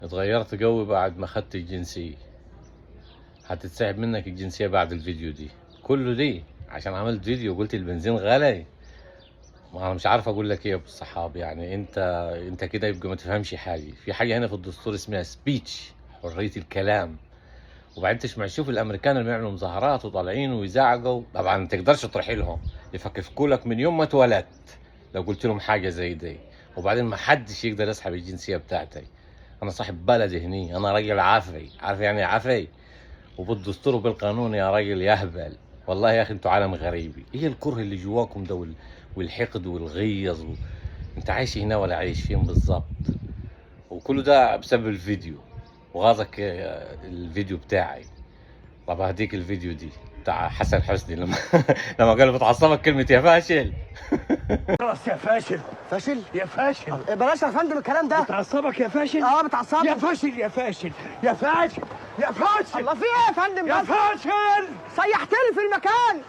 اتغيرت قوي بعد ما خدت الجنسية. هتتسحب منك الجنسية بعد الفيديو دي كله دي عشان عملت فيديو قلت البنزين غالي. ما انا مش عارف اقول لك ايه يا ابو الصحاب، يعني انت كده يبقى ما تفهمش حاجة. في حاجة هنا في الدستور اسمها سبيتش، حرية الكلام. وبعدين تسمع شوف الامريكان اللي بيعملوا مظاهرات وطالعين ويزعقوا، طبعا ما تقدرش تروح لهم، يفكفكوا لك من يوم ما اتولدت لو قلت لهم حاجة زي دي. وبعدين ما حدش يقدر يسحب الجنسية بتاعتي. انا صاحب بلد هني، انا راجل عافي، عارف يعني عافي، وبالدستور وبالقانون يا راجل يهبل. والله يا اخي انتوا عالم غريب، ايه الكره اللي جواكم ده والحقد والغيظ انت عايش هنا ولا عايش فين بالظبط؟ وكل ده بسبب الفيديو وغاظك الفيديو بتاعي. طب هديك الفيديو دي بتاع حسن حسني لما لما قال بتعصبك كلمة يا فاشل. خلاص يا فاشل. فاشل؟ يا فاشل. بلاش يا فندم الكلام ده. بتعصبك يا فاشل؟ بتعصبني. يا فاشل يا فاشل يا فاشل يا فاشل. الله في ايه يا فندم؟ يا بس فاشل. سيحتني في المكان.